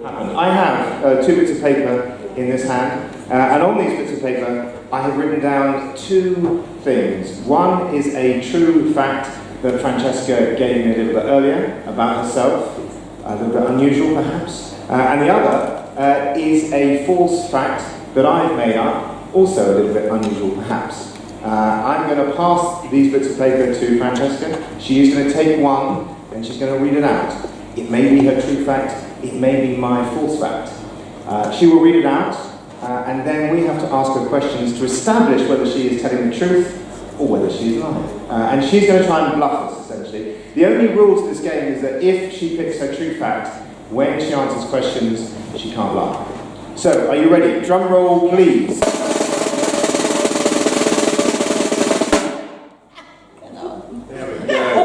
happen. I have 2 bits of paper in this hand, and on these bits of paper I have written down 2 things. One is a true fact that Francesca gave me a little bit earlier about herself, a little bit unusual perhaps, and the other is a false fact that I've made up, also a little bit unusual perhaps. I'm going to pass these bits of paper to Francesca. She is going to take one and she's going to read it out. It may be her true fact, it may be my false fact. She will read it out, and then we have to ask her questions to establish whether she is telling the truth or whether she is lying. And she's going to try and bluff us, essentially. The only rule to this game is that if she picks her true fact, when she answers questions, she can't lie. So, are you ready? Drum roll, please. There we go.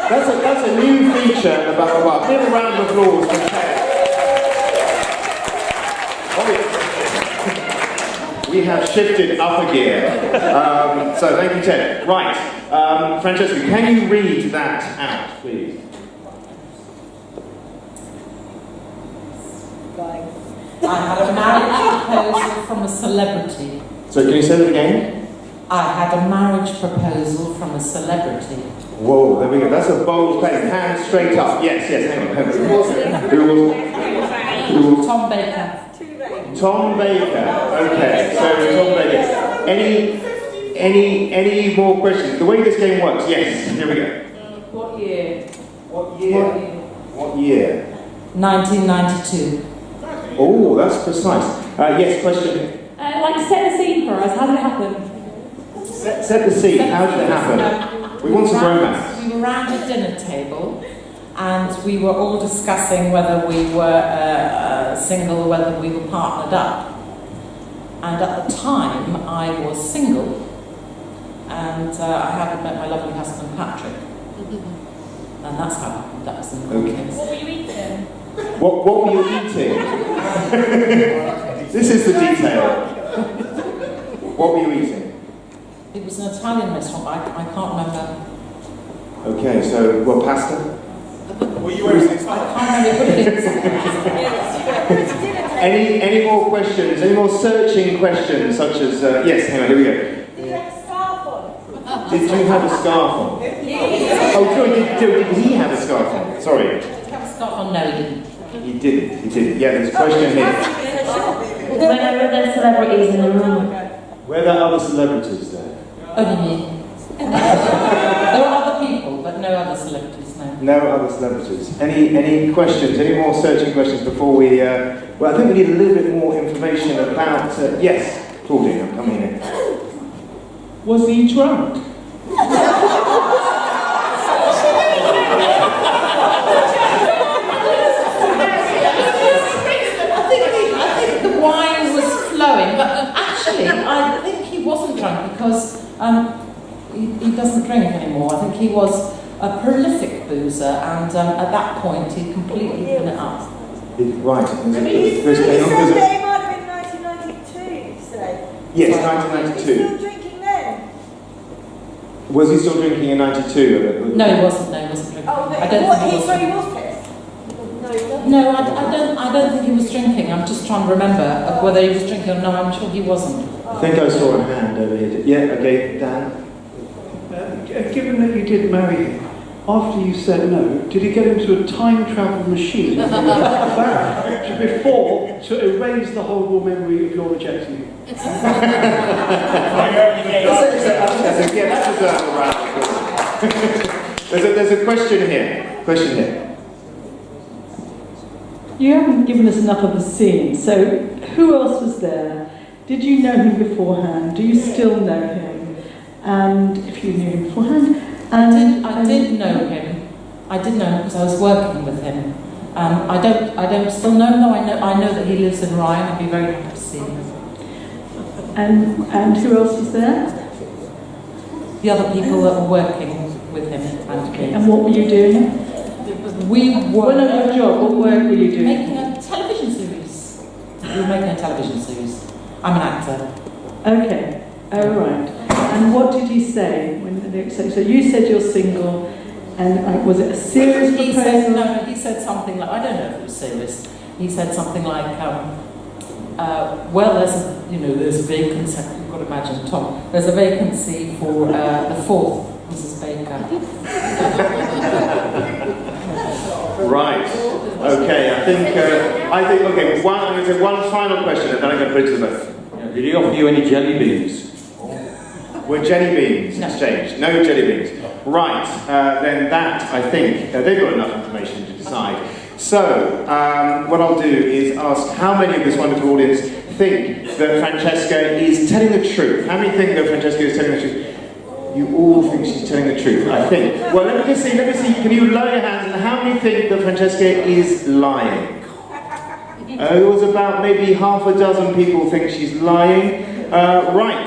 That's a new feature about the bar. Give a round of applause for Ted. We have shifted up a gear. So thank you, Ted. Right, Francesca, can you read that out, please? I had a marriage proposal from a celebrity. So can you say that again? I had a marriage proposal from a celebrity. Whoa, there we go. That's a bold claim. Hands straight up. Yes, hang on. Who was Tom Baker. Tom Baker. Okay, so Tom Baker. Any more questions? The way this game works, yes, here we go. What year? What year? 1992. Oh, that's precise. Yes, question. Set the scene for us. How did it happen? Set the scene. How did it happen? We want some romance. We were around a dinner table and we were all discussing whether we were single or whether we were partnered up. And at the time, I was single and I hadn't met my lovely husband, Patrick. And that's how it happened. That was the okay. What were you eating? What were you eating? This is the detail. What were you eating? It was an Italian restaurant, but I can't remember. Okay, so, pasta? Were you wearing I can't remember what it is. Any more questions? Any more searching questions, such as, yes, hang on, here we go. Did you have a scarf on? Did you have a scarf on? Oh, sorry, did he have a scarf on? Sorry. Did you have a scarf on? No, he didn't. He didn't. Yeah, there's a question here. Whenever there's celebrities in the room. Were there other celebrities there? Only me. There were other people, but no other celebrities, no. No other celebrities. Any questions? Any more searching questions before we... well, I think we need a little bit more information about... yes, Claudine, I'm coming in. Was he drunk? I think the wine was flowing, but actually, I think he wasn't drunk because he doesn't drink anymore. I think he was a prolific boozer, and at that point, he'd completely given it up. Right. They might have been 1992, you say? Yes, Was 1992. he still drinking then? Was he still drinking in 92? No, he wasn't. No, he wasn't drinking. Oh, I don't think he was. he was pissed? No, I don't think he was drinking. I'm just trying to remember whether he was drinking or no. I'm sure he wasn't. I think I saw a hand over here. Yeah, okay, Dan. Given that you did marry him, after you said no, did he get into a time travel machine before to erase the horrible memory of your rejecting him? There's a question here. You haven't given us enough of the scene, so who else was there? Did you know him beforehand? Do you still know him? And if you knew him beforehand? And I did know him. I did know him because I was working with him. I don't still know him though. I know that he lives in Ryan. I'd be very happy to see him. And who else was there? The other people that were working with him. And what were you doing? We were... What other job? What work were you doing? Making a television series. We were making a television series. I'm an actor. Okay. Oh, right. And what did he say? So you said you're single, and was it a serious proposal? He said something like, I don't know if it was serious. he said something like, well, there's a vacancy. You've got to imagine, Tom. There's a vacancy for the fourth Mrs. Baker. Right. Okay. I think. Okay. I'm going to take one final question, and then I'm going to put it to the vote. Did he offer you any jelly beans? Were jelly beans exchanged? No jelly beans. Right. Then that, I think, they've got enough information to decide. So, what I'll do is ask how many of this wonderful audience think that Francesca is telling the truth? How many think that Francesca is telling the truth? You all think she's telling the truth, I think. Well, let me see. Can you lower your hands? And how many think that Francesca is lying? It was about maybe half a dozen people think she's lying. Right.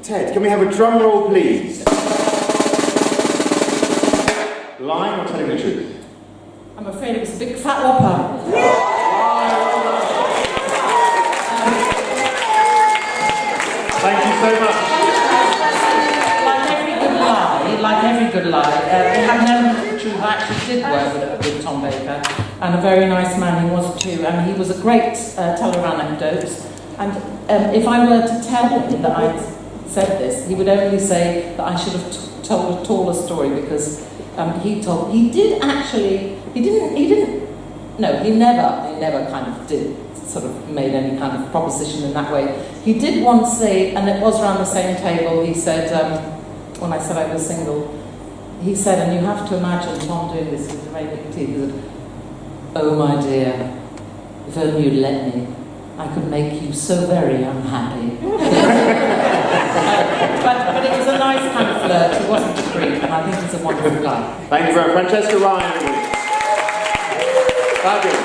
Ted, can we have a drum roll, please? Lying or telling the truth? I'm afraid it was a big fat whopper. Thank you so much. Like every good lie, it had an element of truth. I actually did work with Tom Baker, and a very nice man he was too, and he was a great teller of anecdotes. And if I were to tell him that I'd said this, he would only say that I should have told a taller story, because he never kind of did sort of made any kind of proposition in that way. He did once say, and it was around the same table, he said, when I said I was single, he said, and you have to imagine Tom doing this with very big teeth, he said, "Oh my dear, if only you'd let me, I could make you so very unhappy." but it was a nice kind of flirt, he wasn't a creep, and I think he's a wonderful guy. Thank you very much. Francesca Ryan. Fabulous.